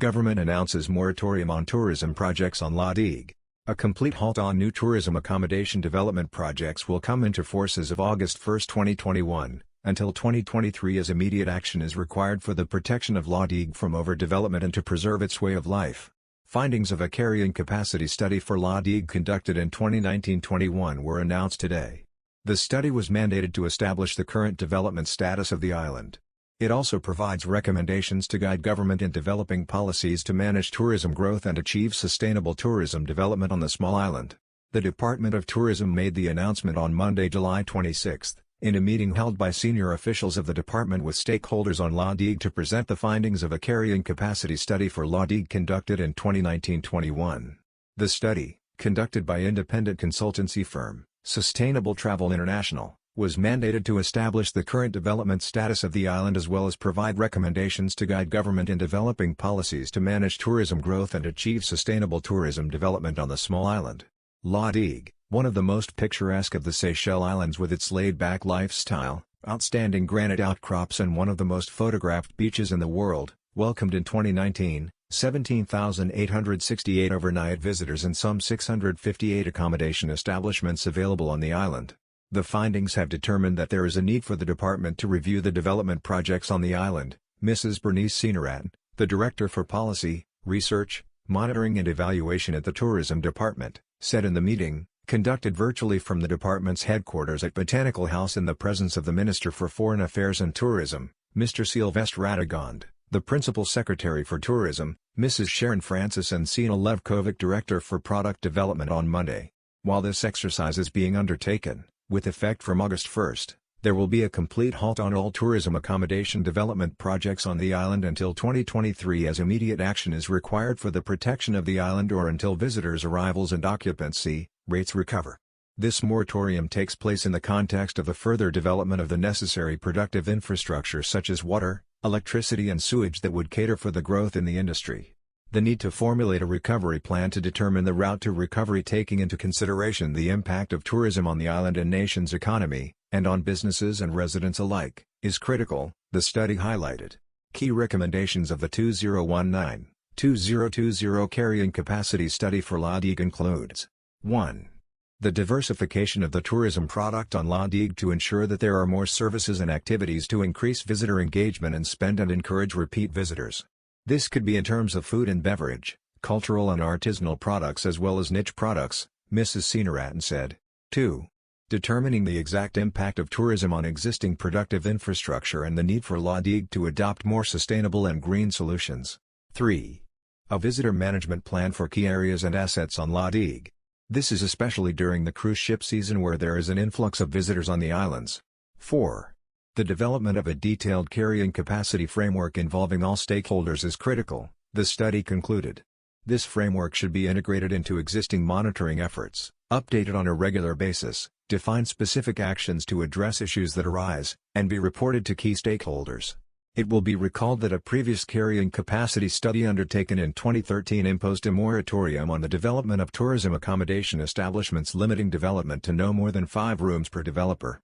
Government announces moratorium on tourism projects on La Digue. A complete halt on new tourism accommodation development projects will come into force as of August 1, 2021, until 2023 as immediate action is required for the protection of La Digue from overdevelopment and to preserve its way of life. Findings of a carrying capacity study for La Digue conducted in 2019-21 were announced today. The study was mandated to establish the current development status of the island. It also provides recommendations to guide government in developing policies to manage tourism growth and achieve sustainable tourism development on the small island. The Department of Tourism made the announcement on Monday, July 26, in a meeting held by senior officials of the department with stakeholders on La Digue to present the findings of a carrying capacity study for La Digue conducted in 2019-21. The study, conducted by independent consultancy firm, Sustainable Travel International, was mandated to establish the current development status of the island as well as provide recommendations to guide government in developing policies to manage tourism growth and achieve sustainable tourism development on the small island. La Digue, one of the most picturesque of the Seychelles Islands with its laid-back lifestyle, outstanding granite outcrops and one of the most photographed beaches in the world, welcomed in 2019, 17,868 overnight visitors and some 658 accommodation establishments available on the island. The findings have determined that there is a need for the department to review the development projects on the island, Mrs. Bernice Sinarat, the Director for Policy, Research, Monitoring and Evaluation at the Tourism Department, said in the meeting, conducted virtually from the department's headquarters at Botanical House in the presence of the Minister for Foreign Affairs and Tourism, Mr. Sylvestre Radegond, the Principal Secretary for Tourism, Mrs. Sharon Francis and Sina Levkovic, Director for Product Development on Monday. While this exercise is being undertaken, with effect from August 1, there will be a complete halt on all tourism accommodation development projects on the island until 2023 as immediate action is required for the protection of the island or until visitors' arrivals and occupancy rates recover. This moratorium takes place in the context of the further development of the necessary productive infrastructure such as water, electricity and sewage that would cater for the growth in the industry. The need to formulate a recovery plan to determine the route to recovery taking into consideration the impact of tourism on the island and nation's economy, and on businesses and residents alike, is critical, the study highlighted. Key recommendations of the 2019-2020 Carrying Capacity Study for La Digue includes 1. The diversification of the tourism product on La Digue to ensure that there are more services and activities to increase visitor engagement and spend and encourage repeat visitors. This could be in terms of food and beverage, cultural and artisanal products as well as niche products, Mrs. Sinarat said. 2. Determining the exact impact of tourism on existing productive infrastructure and the need for La Digue to adopt more sustainable and green solutions. 3. A visitor management plan for key areas and assets on La Digue. This is especially during the cruise ship season where there is an influx of visitors on the islands. 4. The development of a detailed carrying capacity framework involving all stakeholders is critical, the study concluded. This framework should be integrated into existing monitoring efforts, updated on a regular basis, define specific actions to address issues that arise, and be reported to key stakeholders. It will be recalled that a previous carrying capacity study undertaken in 2013 imposed a moratorium on the development of tourism accommodation establishments limiting development to no more than 5 rooms per developer.